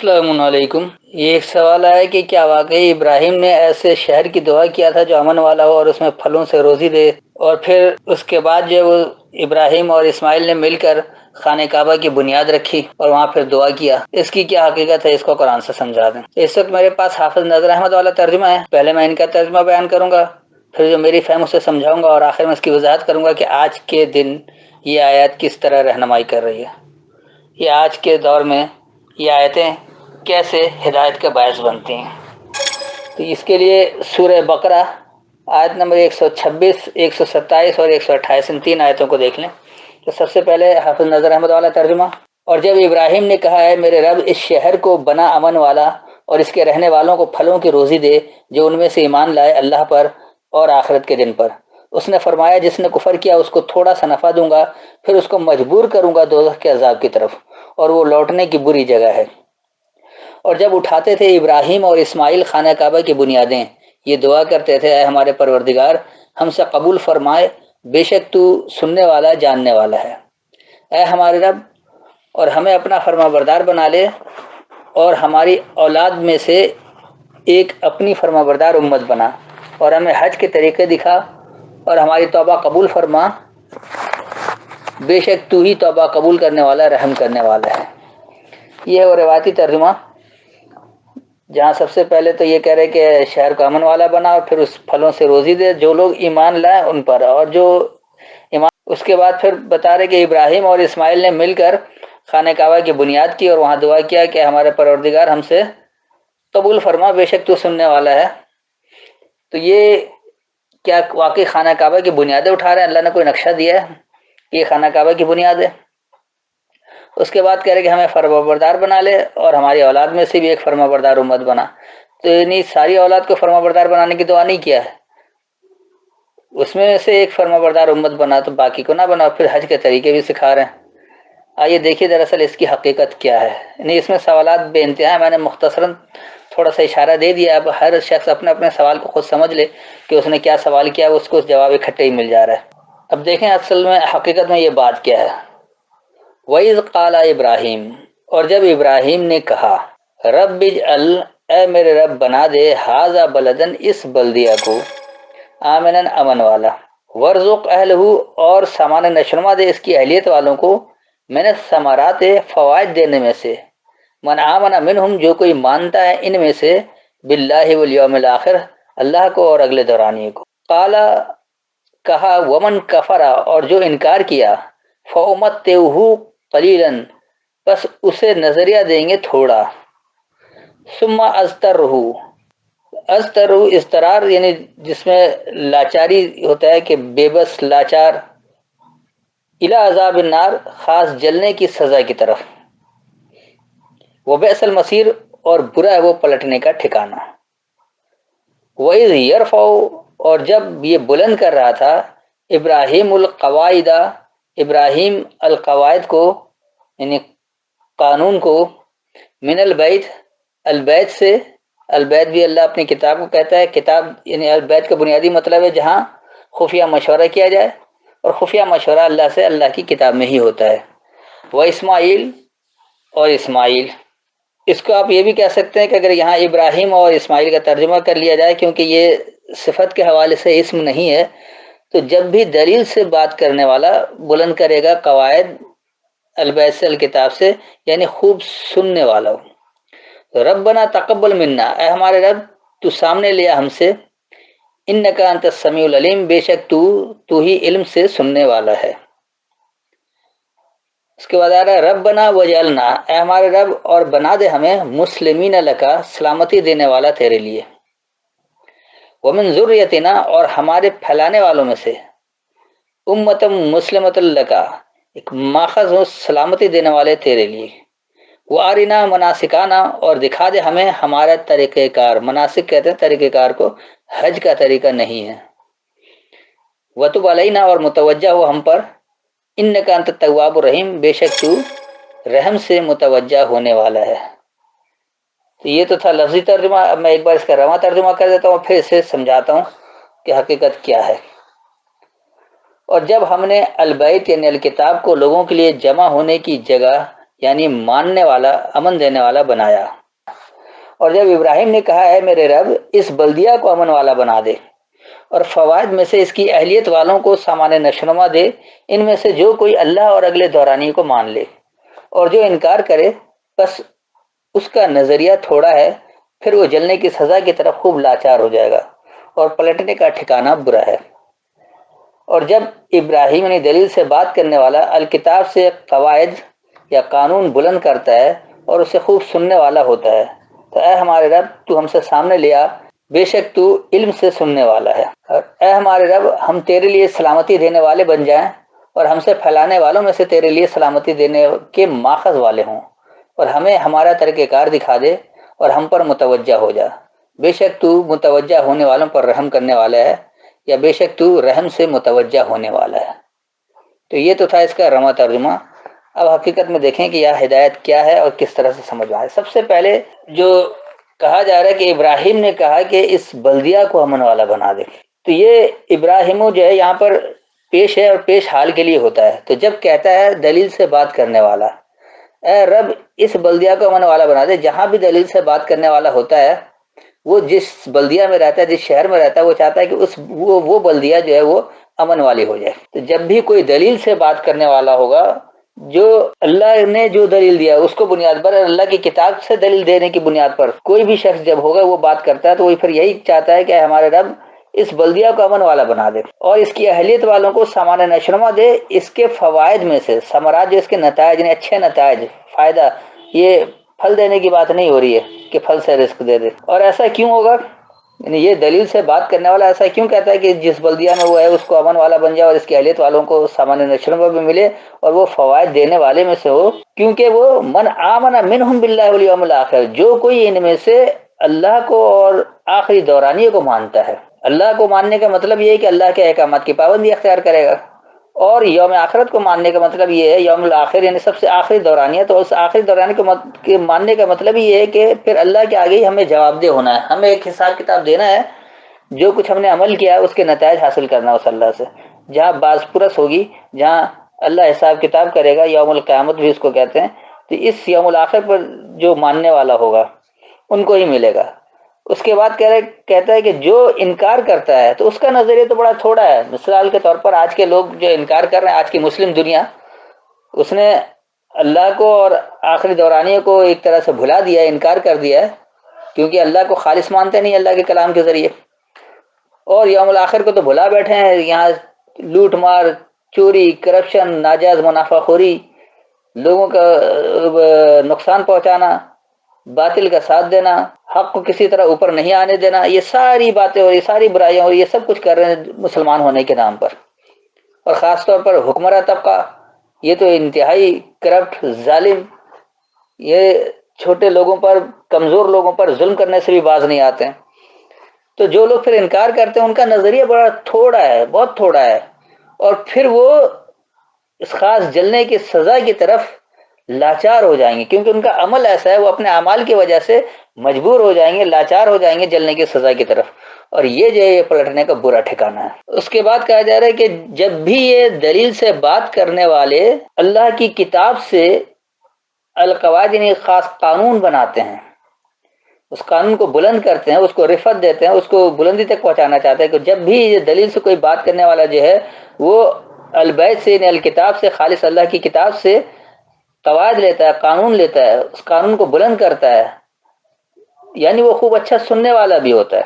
السلام علیکم۔ یہ ایک سوال آیا کہ کیا واقعی ابراہیم نے ایسے شہر کی دعا کیا تھا جو امن والا ہو اور اس میں پھلوں سے روزی دے، اور پھر اس کے بعد جو وہ ابراہیم اور اسماعیل نے مل کر خانہ کعبہ کی بنیاد رکھی اور وہاں پھر دعا کیا؟ اس کی کیا حقیقت ہے، اس کو قرآن سے سمجھا دیں۔ اس وقت میرے پاس حافظ نذر احمد والا ترجمہ ہے، پہلے میں ان کا ترجمہ بیان کروں گا، پھر جو میری فہم اسے سمجھاؤں گا، اور آخر میں اس کی وضاحت کروں گا کہ آج کے دن یہ آیات کس طرح رہنمائی کر رہی ہے، یہ آج کے دور میں یہ آیتیں کیسے ہدایت کا باعث بنتی ہیں۔ تو اس کے لیے سورہ بقرہ آیت نمبر 126، 127 اور 128 ان تین آیتوں کو دیکھ لیں۔ تو سب سے پہلے حافظ نذر احمد والا ترجمہ: اور جب ابراہیم نے کہا ہے میرے رب اس شہر کو بنا امن والا اور اس کے رہنے والوں کو پھلوں کی روزی دے جو ان میں سے ایمان لائے اللہ پر اور آخرت کے دن پر، اس نے فرمایا جس نے کفر کیا اس کو تھوڑا سا نفع دوں گا، پھر اس کو مجبور کروں گا دوزخ کے عذاب کی طرف، اور وہ لوٹنے کی بری جگہ ہے۔ اور جب اٹھاتے تھے ابراہیم اور اسماعیل خانہ کعبہ کی بنیادیں، یہ دعا کرتے تھے اے ہمارے پروردگار ہم سے قبول فرمائے، بے شک تو سننے والا جاننے والا ہے۔ اے ہمارے رب، اور ہمیں اپنا فرما بردار بنا لے اور ہماری اولاد میں سے ایک اپنی فرما بردار امت بنا، اور ہمیں حج کے طریقے دکھا اور ہماری توبہ قبول فرما، بے شک تو ہی توبہ قبول کرنے والا رحم کرنے والا ہے۔ یہ ہے وہ روایتی ترجمہ، جہاں سب سے پہلے تو یہ کہہ رہے کہ شہر کو امن والا بنا اور پھر اس پھلوں سے روزی دے جو لوگ ایمان لائیں ان پر، اور جو ایمان، اس کے بعد پھر بتا رہے کہ ابراہیم اور اسماعیل نے مل کر خانہ کعبہ کی بنیاد کی اور وہاں دعا کیا کہ ہمارے پروردگار ہم سے قبول فرما، بے شک تو سننے والا ہے۔ تو یہ کیا واقعی خانہ کعبہ کی بنیادیں اٹھا رہے ہیں؟ اللہ نے کوئی نقشہ دیا ہے کہ یہ خانہ کعبہ کی بنیاد ہے؟ اس کے بعد کہہ رہے کہ ہمیں فرما بردار بنا لے اور ہماری اولاد میں سے بھی ایک فرما بردار امت بنا۔ تو یعنی ساری اولاد کو فرما بردار بنانے کی دعا نہیں کیا ہے، اس میں سے ایک فرما بردار امت بنا تو باقی کو نہ بنا، پھر حج کے طریقے بھی سکھا رہے ہیں۔ آئیے دیکھیے دراصل اس کی حقیقت کیا ہے۔ یعنی اس میں سوالات بے انتہا ہیں، میں نے مختصراً تھوڑا سا اشارہ دے دیا، اب ہر شخص اپنے اپنے سوال کو خود سمجھ لے کہ اس نے کیا سوال کیا، اس کو جواب اکٹھے ہی مل جا رہا ہے۔ اب دیکھیں اصل میں حقیقت میں یہ بات کیا ہے۔ وَإِذْ قَالَ ابراہیم، اور جب ابراہیم نے کہا رب اجعل، اے میرے رب بنا دے ھذا بلدن، اس بلدیہ کو، آمناً امن والا، وارزق اہلہ، اور سامان نشوما دے اس کی اہلیت والوں کو، من الثمرات، فوائد دینے میں سے، من آمن منہم، جو کوئی مانتا ہے ان میں سے، باللہ والیوم الآخر، اللہ کو اور اگلے دورانیے کو۔ قال، کہا، ومن کفر، اور جو انکار کیا، فأمتعہ قلیلا، بس اسے نظریہ دیں گے تھوڑا، ثم اضطرہ، اضطرہ اضطرار یعنی جس میں لاچاری ہوتا ہے کہ بے بس لاچار، الی عذاب النار، خاص جلنے کی سزا کی طرف، وبئس المصیر، اور برا ہے وہ پلٹنے کا ٹھکانہ۔ وَإِذْ يَرْفَعُ، اور جب یہ بلند کر رہا تھا، ابراہیم القواعد، ابراہیم القواعد کو یعنی قانون کو، من البیت، البیت سے، البیت بھی اللہ اپنی کتاب کو کہتا ہے، کتاب یعنی البیت کا بنیادی مطلب ہے جہاں خفیہ مشورہ کیا جائے، اور خفیہ مشورہ اللہ سے اللہ کی کتاب میں ہی ہوتا ہے۔ وہ اسماعیل، اور اسماعیل، اس کو آپ یہ بھی کہہ سکتے ہیں کہ اگر یہاں ابراہیم اور اسماعیل کا ترجمہ کر لیا جائے کیونکہ یہ صفت کے حوالے سے اسم نہیں ہے، تو جب بھی دلیل سے بات کرنے والا بلند کرے گا قواعد البیت سے، الکتاب سے، یعنی خوب سننے والا ہو۔ ربنا تقبل منا، اے ہمارے رب تو سامنے لیا ہم سے، انکا انت السمیع العلیم، بے شک تو ہی علم سے سننے والا ہے۔ اس کے بعد آ رہا ہے ربنا وجعلنا، اے ہمارے رب اور بنا دے ہمیں، مسلمین لکا، سلامتی دینے والا تیرے لیے، ومن ذریتنا، اور ہمارے پھیلانے والوں میں سے، امتم مسلمۃ لکا، ایک ماخذ ہو سلامتی دینے والے تیرے لیے، وارنا مناسکانا، اور دکھا دے ہمیں ہمارا طریقہ کار، مناسک کہتے ہیں طریقہ کار کو، حج کا طریقہ نہیں ہے، وتب علینا، اور متوجہ ہو ہم پر، انکا انت التواب الرحیم، بے شک تو رحم سے متوجہ ہونے والا ہے۔ تو یہ تو تھا لفظی ترجمہ، اب میں ایک بار اس کا رواں ترجمہ کر دیتا ہوں، پھر اسے سمجھاتا ہوں کہ حقیقت کیا ہے۔ اور جب ہم نے البیت یعنی الکتاب کو لوگوں کے لیے جمع ہونے کی جگہ یعنی ماننے والا، امن دینے والا بنایا۔ اور جب ابراہیم نے کہا ہے میرے رب اس بلدیہ کو امن والا بنا دے اور فوائد میں سے اس کی اہلیت والوں کو سامان نشونما دے، ان میں سے جو کوئی اللہ اور اگلے دورانی کو مان لے اور جو انکار کرے بس اس کا نظریہ تھوڑا ہے، پھر وہ جلنے کی سزا کی طرف خوب لاچار ہو جائے گا اور پلٹنے کا ٹھکانہ برا ہے۔ اور جب ابراہیم نے دلیل سے بات کرنے والا الکتاب سے قواعد یا قانون بلند کرتا ہے اور اسے خوب سننے والا ہوتا ہے تو اے ہمارے رب تو ہم سے سامنے لیا، بے شک تو علم سے سننے والا ہے۔ اور اے ہمارے رب ہم تیرے لیے سلامتی دینے والے بن جائیں اور ہم سے پھیلانے والوں میں سے تیرے لیے سلامتی دینے کے ماخذ والے ہوں، اور ہمیں ہمارا طریقہ کار دکھا دے اور ہم پر متوجہ ہو جا، بے شک تو متوجہ ہونے والوں پر رحم کرنے والا ہے، یا بے شک تو رحم سے متوجہ ہونے والا ہے۔ تو یہ تو تھا اس کا رواں ترجمہ۔ اب حقیقت میں دیکھیں کہ یہ ہدایت کیا ہے اور کس طرح سے سمجھ آئے۔ سب سے پہلے جو کہا جا رہا ہے کہ ابراہیم نے کہا کہ اس بلدیہ کو امن والا بنا دے، تو یہ ابراہیم جو ہے یہاں پر پیش ہے اور پیش حال کے لیے ہوتا ہے۔ تو جب کہتا ہے دلیل سے بات کرنے والا، اے رب اس بلدیہ کو امن والا بنا دے، جہاں بھی دلیل سے بات کرنے والا ہوتا ہے وہ جس بلدیہ میں رہتا ہے، جس شہر میں رہتا ہے، وہ چاہتا ہے کہ وہ بلدیہ جو ہے وہ امن والی ہو جائے۔ تو جب بھی کوئی دلیل سے بات کرنے والا ہوگا، جو اللہ نے جو دلیل دیا اس کو بنیاد پر، اللہ کی کتاب سے دلیل دینے کی بنیاد پر کوئی بھی شخص جب ہوگا وہ بات کرتا ہے، تو وہ پھر یہی چاہتا ہے کہ ہمارے رب اس بلدیہ کو امن والا بنا دے اور اس کی اہلیت والوں کو سامان نشونما دے۔ اس کے فوائد میں سے ثمرات، جو اس کے نتائج، یعنی اچھے نتائج، فائدہ، یہ پھل دینے کی بات نہیں ہو رہی ہے کہ پھل سے رزق دے دے۔ اور ایسا کیوں ہوگا، یعنی یہ دلیل سے بات کرنے والا ایسا کیوں کہتا ہے کہ جس بلدیہ میں وہ ہے اس کو امن والا بن جائے اور اس کی اہلیت والوں کو سامان نشونما بھی ملے اور وہ فوائد دینے والے میں سے ہو، کیونکہ وہ من آمن منہم باللہ والیوم الآخر، جو کوئی ان میں سے اللہ کو اور آخری دورانیے کو مانتا ہے۔ اللہ کو ماننے کا مطلب یہ ہے کہ اللہ کے احکامات کی پابندی اختیار کرے گا، اور یوم آخرت کو ماننے کا مطلب یہ ہے، یوم الآخر یعنی سب سے آخری دورانیہ، تو اس آخری دورانیے کو ماننے کا مطلب یہ ہے کہ پھر اللہ کے آگے ہی ہمیں جواب دہ ہونا ہے، ہمیں ایک حساب کتاب دینا ہے، جو کچھ ہم نے عمل کیا ہے اس کے نتائج حاصل کرنا اس اللہ سے، جہاں باز پرس ہوگی، جہاں اللہ حساب کتاب کرے گا، یوم القیامت بھی اس کو کہتے ہیں۔ تو اس یوم الآخر پر جو ماننے والا ہوگا ان کو ہی ملے گا۔ اس کے بعد کہتا ہے کہ جو انکار کرتا ہے تو اس کا نظریہ تو بڑا تھوڑا ہے۔ مثال کے طور پر آج کے لوگ جو انکار کر رہے ہیں، آج کی مسلم دنیا، اس نے اللہ کو اور آخری دورانیے کو ایک طرح سے بھلا دیا ہے، انکار کر دیا ہے، کیونکہ اللہ کو خالص مانتے نہیں اللہ کے کلام کے ذریعے، اور یوم الآخر کو تو بھلا بیٹھے ہیں۔ یہاں لوٹ مار، چوری، کرپشن، ناجائز منافع خوری، لوگوں کا نقصان پہنچانا، باطل کا ساتھ دینا، حق کو کسی طرح اوپر نہیں آنے دینا، یہ ساری باتیں اور یہ ساری برائیاں اور یہ سب کچھ کر رہے ہیں مسلمان ہونے کے نام پر۔ اور خاص طور پر حکمراں طبقہ، یہ تو انتہائی کرپٹ، ظالم، یہ چھوٹے لوگوں پر، کمزور لوگوں پر ظلم کرنے سے بھی باز نہیں آتے ہیں۔ تو جو لوگ پھر انکار کرتے ہیں ان کا نظریہ بڑا تھوڑا ہے، بہت تھوڑا ہے، اور پھر وہ اس خاص جلنے کی سزا کی طرف لاچار ہو جائیں گے، کیونکہ ان کا عمل ایسا ہے، وہ اپنے اعمال کی وجہ سے مجبور ہو جائیں گے، لاچار ہو جائیں گے جلنے کی سزا کی طرف، اور یہ جو ہے یہ پلٹنے کا برا ٹھکانہ ہے۔ اس کے بعد کہا جا رہا ہے کہ جب بھی یہ دلیل سے بات کرنے والے اللہ کی کتاب سے القواعد یعنی خاص قانون بناتے ہیں، اس قانون کو بلند کرتے ہیں، اس کو رفعت دیتے ہیں، اس کو بلندی تک پہنچانا چاہتے ہیں، کہ جب بھی یہ دلیل سے کوئی بات کرنے والا جو ہے وہ البیت سے یعنی الکتاب سے، خالص اللہ کی کتاب سے قواعد لیتا ہے، قانون لیتا ہے، اس قانون کو بلند کرتا ہے، یعنی وہ خوب اچھا سننے والا بھی ہوتا ہے،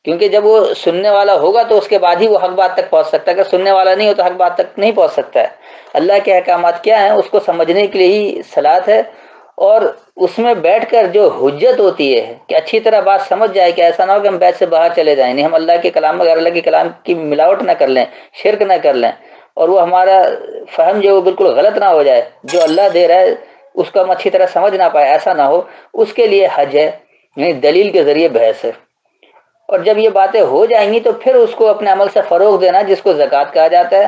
کیونکہ جب وہ سننے والا ہوگا تو اس کے بعد ہی وہ حق بات تک پہنچ سکتا ہے، اگر سننے والا نہیں ہو تو حق بات تک نہیں پہنچ سکتا ہے۔ اللہ کے احکامات کیا ہیں اس کو سمجھنے کے لیے ہی صلاۃ ہے، اور اس میں بیٹھ کر جو حجت ہوتی ہے کہ اچھی طرح بات سمجھ جائے، کہ ایسا نہ ہو کہ ہم بیت سے باہر چلے جائیں، نہیں، ہم اللہ کے کلام میں، اللہ کے کلام کی ملاوٹ نہ کر لیں، شرک نہ کر لیں، اور وہ ہمارا فہم جو بالکل غلط نہ ہو جائے، جو اللہ دے رہا ہے اس کو ہم اچھی طرح سمجھ نہ پائے، ایسا نہ ہو، اس کے لیے حج ہے، یعنی دلیل کے ذریعے بحث ہے۔ اور جب یہ باتیں ہو جائیں گی تو پھر اس کو اپنے عمل سے فروغ دینا، جس کو زکوٰۃ کہا جاتا ہے،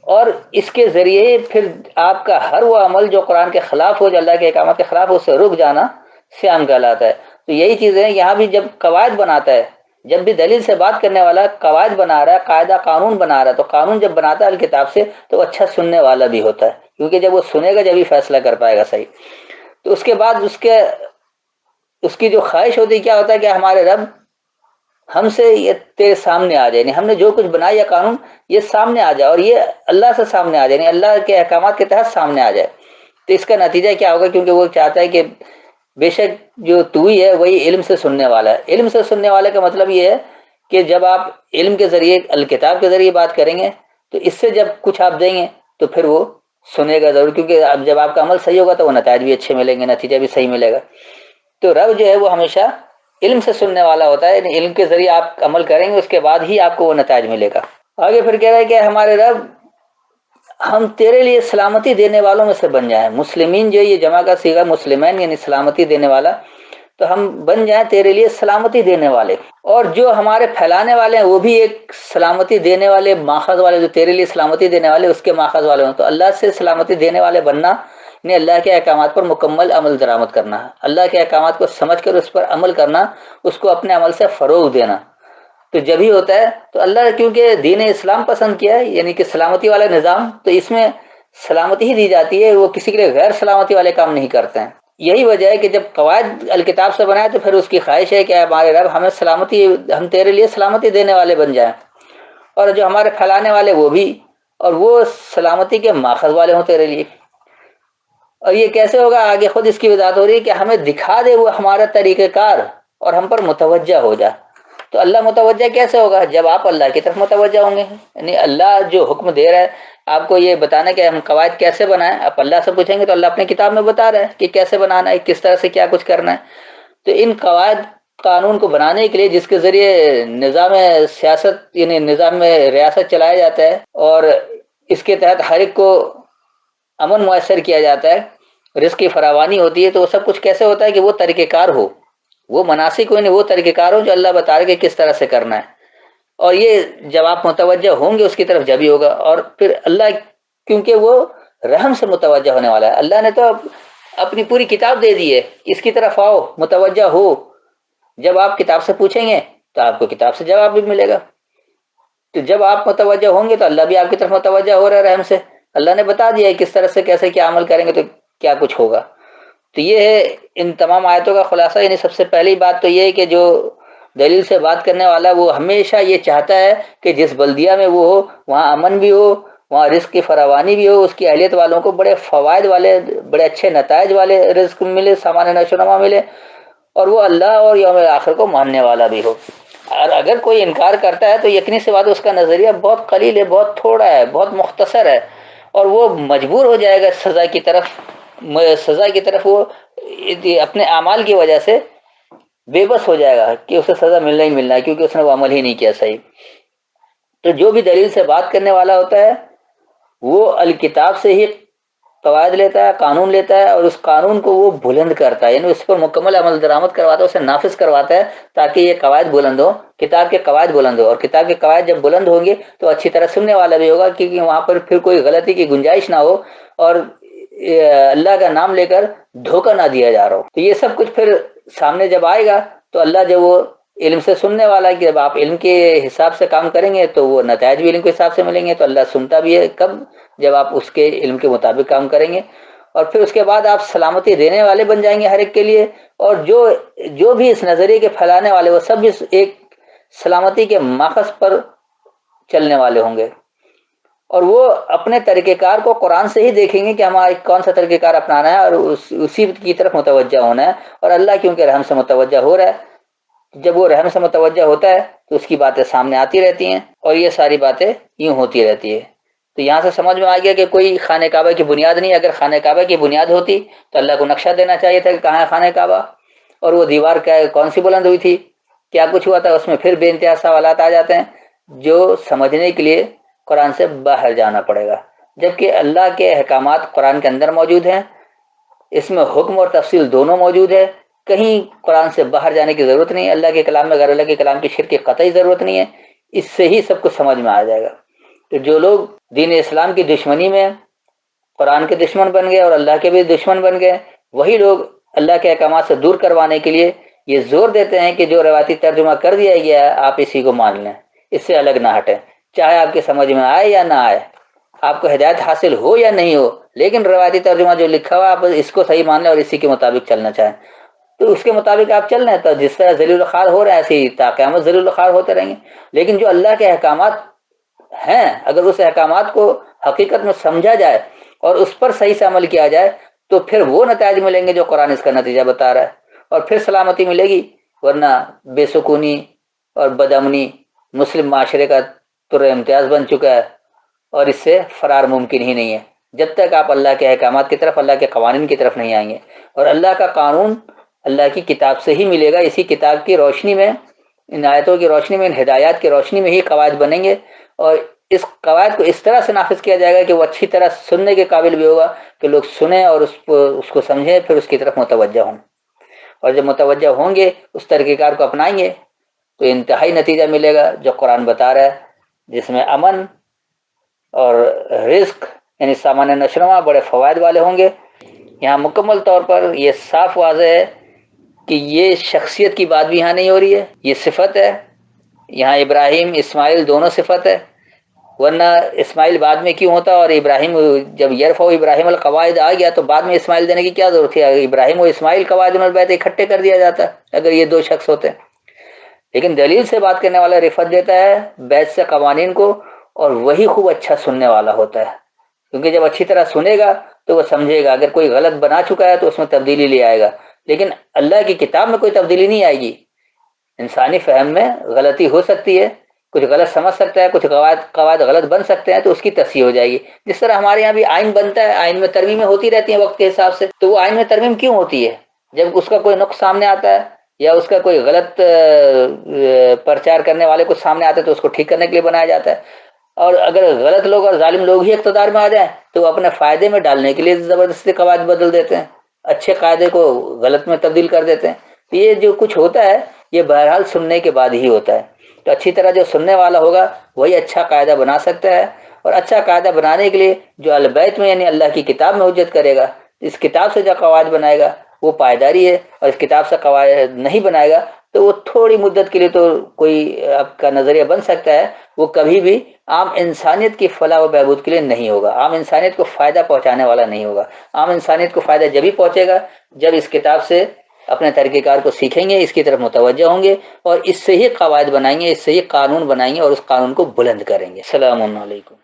اور اس کے ذریعے پھر آپ کا ہر وہ عمل جو قرآن کے خلاف ہو، جو اللہ کے احکامات کے خلاف ہو، اس سے رک جانا صیام کہلاتا ہے۔ تو یہی چیزیں یہاں بھی جب قواعد بناتا ہے، جب بھی دلیل سے بات کرنے والا قواعد بنا رہا ہے، قاعدہ قانون بنا رہا ہے، تو قانون جب بناتا ہے الکتاب سے تو وہ اچھا سننے والا بھی ہوتا ہے، کیونکہ جب وہ سنے گا جبھی فیصلہ کر پائے گا صحیح. تو اس کے بعد اس کی جو خواہش ہوتی کیا ہوتا ہے کہ ہمارے رب ہم سے یہ تیرے سامنے آ جائے، یعنی ہم نے جو کچھ بنایا یا قانون یہ سامنے آ جائے، اور یہ اللہ سے سامنے آ جائے، یعنی اللہ کے احکامات کے تحت سامنے آ جائے. تو اس کا نتیجہ کیا ہوگا؟ کیونکہ وہ چاہتا ہے کہ بے شک جو تو ہی ہے وہی علم سے سننے والا ہے. علم سے سننے والے کا مطلب یہ ہے کہ جب آپ علم کے ذریعے الکتاب کے ذریعے بات کریں گے تو اس سے جب کچھ آپ دیں گے تو پھر وہ سنے گا ضرور، کیونکہ اب جب آپ کا عمل صحیح ہوگا تو وہ نتائج بھی اچھے ملیں گے، نتیجہ بھی صحیح ملے گا. تو رب جو ہے وہ ہمیشہ علم سے سننے والا ہوتا ہے، یعنی علم کے ذریعے آپ عمل کریں گے اس کے بعد ہی آپ کو وہ نتائج ملے گا. آگے پھر کہہ رہا ہے کہ ہمارے رب ہم تیرے لیے سلامتی دینے والوں میں سے بن جائیں. مسلمین جو یہ جمع کا صیغہ مسلمین یعنی سلامتی دینے والا، تو ہم بن جائیں تیرے لیے سلامتی دینے والے. اور جو ہمارے پھیلانے والے ہیں وہ بھی ایک سلامتی دینے والے ماخذ والے، جو تیرے لیے سلامتی دینے والے اس کے ماخذ والے ہوں. تو اللہ سے سلامتی دینے والے بننا نے اللہ کے احکامات پر مکمل عمل درآمد کرنا، اللہ کے احکامات کو سمجھ کر اس پر عمل کرنا، اس کو اپنے عمل سے فروغ دینا. تو جب ہی ہوتا ہے تو اللہ کیونکہ دین اسلام پسند کیا ہے، یعنی کہ سلامتی والا نظام، تو اس میں سلامتی ہی دی جاتی ہے، وہ کسی کے لیے غیر سلامتی والے کام نہیں کرتے ہیں. یہی وجہ ہے کہ جب قواعد الکتاب سے بنائے تو پھر اس کی خواہش ہے کہ ہمارے رب ہمیں سلامتی، ہم تیرے لیے سلامتی دینے والے بن جائیں، اور جو ہمارے پھیلانے والے وہ بھی، اور وہ سلامتی کے ماخذ والے ہوں تیرے لیے. اور یہ کیسے ہوگا؟ آگے خود اس کی وضاحت ہو رہی ہے کہ ہمیں دکھا دے وہ ہمارا طریقہ کار اور ہم پر متوجہ ہو جائے. تو اللہ متوجہ کیسے ہوگا؟ جب آپ اللہ کی طرف متوجہ ہوں گے، یعنی اللہ جو حکم دے رہا ہے آپ کو یہ بتانا کہ ہم قواعد کیسے بنائیں، آپ اللہ سے پوچھیں گے تو اللہ اپنی کتاب میں بتا رہا ہے کہ کیسے بنانا ہے، کس طرح سے کیا کچھ کرنا ہے. تو ان قواعد قانون کو بنانے کے لیے جس کے ذریعے نظام سیاست یعنی نظام میں ریاست چلایا جاتا ہے اور اس کے تحت ہر ایک کو امن میسر کیا جاتا ہے، رزق کی فراوانی ہوتی ہے، تو وہ سب کچھ کیسے ہوتا ہے کہ وہ طریقہ کار ہو، وہ مناسک ہو، نہیں وہ طریقہ کار ہو جو اللہ بتا رہے کہ کس طرح سے کرنا ہے. اور یہ جب آپ متوجہ ہوں گے اس کی طرف جبھی ہوگا. اور پھر اللہ کیونکہ وہ رحم سے متوجہ ہونے والا ہے، اللہ نے تو اپنی پوری کتاب دے دی ہے، اس کی طرف آؤ متوجہ ہو. جب آپ کتاب سے پوچھیں گے تو آپ کو کتاب سے جواب بھی ملے گا. تو جب آپ متوجہ ہوں گے تو اللہ بھی آپ کی طرف متوجہ ہو رہا ہے رحم سے، اللہ نے بتا دیا ہے کس طرح سے کیسے کیا عمل کریں گے تو کیا کچھ ہوگا. تو یہ ہے ان تمام آیتوں کا خلاصہ. یعنی سب سے پہلی بات تو یہ ہے کہ جو دلیل سے بات کرنے والا وہ ہمیشہ یہ چاہتا ہے کہ جس بلدیہ میں وہ ہو وہاں امن بھی ہو، وہاں رزق کی فراوانی بھی ہو، اس کی اہلیت والوں کو بڑے فوائد والے بڑے اچھے نتائج والے رزق ملے، سامان نشو و نما ملے، اور وہ اللہ اور یوم آخر کو ماننے والا بھی ہو. اور اگر کوئی انکار کرتا ہے تو یقینی سی بات اس کا نظریہ بہت قلیل ہے، بہت تھوڑا ہے، بہت مختصر ہے، اور وہ مجبور ہو جائے گا سزا کی طرف وہ اپنے اعمال کی وجہ سے بے بس ہو جائے گا کہ اسے سزا ملنا ہی ملنا ہے، کیونکہ اس نے وہ عمل ہی نہیں کیا صحیح. تو جو بھی دلیل سے بات کرنے والا ہوتا ہے وہ الکتاب سے ہی قواعد لیتا ہے، قانون لیتا ہے، اور اس قانون کو وہ بلند کرتا ہے، یعنی اس پر مکمل عمل درآمد کرواتا ہے، اسے نافذ کرواتا ہے تاکہ یہ قواعد بلند ہو، کتاب کے قواعد بلند ہو. اور کتاب کے قواعد جب بلند ہوں گے تو اچھی طرح سننے والا بھی ہوگا، کیونکہ وہاں پر پھر کوئی غلطی کی گنجائش نہ ہو اور اللہ کا نام لے کر دھوکہ نہ دیا جا رہا ہو. تو یہ سب کچھ پھر سامنے جب آئے گا تو اللہ جب وہ علم سے سننے والا ہے کہ جب آپ علم کے حساب سے کام کریں گے تو وہ نتائج بھی علم کے حساب سے ملیں گے. تو اللہ سنتا بھی ہے کب؟ جب آپ اس کے علم کے مطابق کام کریں گے. اور پھر اس کے بعد آپ سلامتی دینے والے بن جائیں گے ہر ایک کے لیے، اور جو بھی اس نظریے کے پھیلانے والے وہ سب اس ایک سلامتی کے ماخذ پر چلنے والے ہوں گے، اور وہ اپنے طریقہ کار کو قرآن سے ہی دیکھیں گے کہ ہمارا کون سا طریقہ کار اپنانا ہے اور اسی کی طرف متوجہ ہونا ہے. اور اللہ کیونکہ رحم سے متوجہ ہو رہا ہے، جب وہ رحم سے متوجہ ہوتا ہے تو اس کی باتیں سامنے آتی رہتی ہیں، اور یہ ساری باتیں یوں ہوتی رہتی ہے. تو یہاں سے سمجھ میں آ گیا کہ کوئی خانہ کعبہ کی بنیاد نہیں. اگر خانہ کعبہ کی بنیاد ہوتی تو اللہ کو نقشہ دینا چاہیے تھا کہ کہاں ہے خانہ کعبہ، اور وہ دیوار کون سی بلند ہوئی تھی، کیا کچھ ہوا تھا. اس میں پھر بے انتہا سوالات آ جاتے ہیں جو سمجھنے کے لیے قرآن سے باہر جانا پڑے گا. جبکہ اللہ کے احکامات قرآن کے اندر موجود ہیں، اس میں حکم اور تفصیل دونوں موجود ہے، کہیں قرآن سے باہر جانے کی ضرورت نہیں ہے. اللہ کے کلام میں غیر اللہ کے کلام کی شرک کی قطعی ضرورت نہیں ہے. اس سے ہی سب کچھ سمجھ میں آ جائے گا. تو جو لوگ دین اسلام کی دشمنی میں قرآن کے دشمن بن گئے اور اللہ کے بھی دشمن بن گئے، وہی لوگ اللہ کے احکامات سے دور کروانے کے لیے یہ زور دیتے ہیں کہ جو روایتی ترجمہ کر دیا گیا ہے آپ اسی کو مان لیں، اس سے الگ نہ ہٹیں، چاہے آپ کی سمجھ میں آئے یا نہ آئے. آپ کو ہدایت حاصل ہو یا نہیں ہو، لیکن روایتی ترجمہ جو لکھا ہوا آپ اس کو صحیح مان لیں اور اسی کے مطابق چلنا چاہیں، تو اس کے مطابق آپ چل رہے ہیں تو جس طرح ذلیل الخار ہو رہے ہیں ایسے ہی تا قیامت ذلیل الخار ہوتے رہیں گے۔ لیکن جو اللہ کے احکامات ہیں، اگر اس احکامات کو حقیقت میں سمجھا جائے اور اس پر صحیح سے عمل کیا جائے تو پھر وہ نتائج ملیں گے جو قرآن اس کا نتیجہ بتا رہا ہے، اور پھر سلامتی ملے گی، ورنہ بے سکونی اور بدامنی مسلم معاشرے کا طر امتیاز بن چکا ہے، اور اس سے فرار ممکن ہی نہیں ہے جب تک آپ اللہ کے احکامات کی طرف، اللہ کے قوانین کی طرف نہیں آئیں گے۔ اور اللہ کا قانون اللہ کی کتاب سے ہی ملے گا، اسی کتاب کی روشنی میں، ان آیتوں کی روشنی میں، ان ہدایات کی روشنی میں ہی قواعد بنیں گے، اور اس قواعد کو اس طرح سے نافذ کیا جائے گا کہ وہ اچھی طرح سننے کے قابل بھی ہوگا کہ لوگ سنیں اور اس کو سمجھیں، پھر اس کی طرف متوجہ ہوں، اور جب متوجہ ہوں گے اس طریقہ کار کو اپنائیں گے تو انتہائی نتیجہ ملے گا جو قرآن بتا رہا ہے، جس میں امن اور رزق یعنی سامان نشوونما بڑے فوائد والے ہوں گے۔ یہاں مکمل طور پر یہ صاف واضح ہے کہ یہ شخصیت کی بات بھی یہاں نہیں ہو رہی ہے، یہ صفت ہے۔ یہاں ابراہیم اسماعیل دونوں صفت ہے، ورنہ اسماعیل بعد میں کیوں ہوتا، اور ابراہیم جب یرفع ابراہیم القواعد آ گیا تو بعد میں اسماعیل دینے کی کیا ضرورت تھی؟ ابراہیم و اسماعیل قواعد البیت اکٹھے کر دیا جاتا اگر یہ دو شخص ہوتے۔ لیکن دلیل سے بات کرنے والا رفت دیتا ہے بیت سے قوانین کو، اور وہی خوب اچھا سننے والا ہوتا ہے، کیونکہ جب اچھی طرح سنے گا تو وہ سمجھے گا، اگر کوئی غلط بنا چکا ہے تو اس میں تبدیلی لے آئے گا، لیکن اللہ کی کتاب میں کوئی تبدیلی نہیں آئے گی۔ انسانی فہم میں غلطی ہو سکتی ہے، کچھ غلط سمجھ سکتا ہے، کچھ قواعد غلط بن سکتے ہیں، تو اس کی تصحیح ہو جائے گی۔ جس طرح ہمارے یہاں بھی آئین بنتا ہے، آئین میں ترمیمیں ہوتی رہتی ہیں وقت کے حساب سے، تو وہ آئین میں ترمیم کیوں ہوتی ہے؟ جب اس کا کوئی نقص سامنے آتا ہے یا اس کا کوئی غلط پرچار کرنے والے کچھ سامنے آتے ہیں تو اس کو ٹھیک کرنے کے لیے بنایا جاتا ہے، اور اگر غلط لوگ اور ظالم لوگ ہی اقتدار میں آ جائیں تو وہ اپنے فائدے میں ڈالنے کے لیے زبردستی قواعد بدل دیتے ہیں، اچھے قاعدے کو غلط میں تبدیل کر دیتے ہیں۔ تو یہ جو کچھ ہوتا ہے یہ بہرحال سننے کے بعد ہی ہوتا ہے، تو اچھی طرح جو سننے والا ہوگا وہی اچھا قاعدہ بنا سکتا ہے، اور اچھا قاعدہ بنانے کے لیے جو البیت میں یعنی اللہ کی کتاب میں حجت کرے گا، اس کتاب سے جو قواعد بنائے گا وہ پائیداری ہے، اور اس کتاب سے قواعد نہیں بنائے گا تو وہ تھوڑی مدت کے لیے تو کوئی آپ کا نظریہ بن سکتا ہے، وہ کبھی بھی عام انسانیت کی فلاح و بہبود کے لیے نہیں ہوگا، عام انسانیت کو فائدہ پہنچانے والا نہیں ہوگا۔ عام انسانیت کو فائدہ جبھی پہنچے گا جب اس کتاب سے اپنے طریقہ کار کو سیکھیں گے، اس کی طرف متوجہ ہوں گے، اور اس سے ہی قواعد بنائیں گے، اس سے ہی قانون بنائیں گے، اور اس قانون کو بلند کریں گے۔ السلام علیکم۔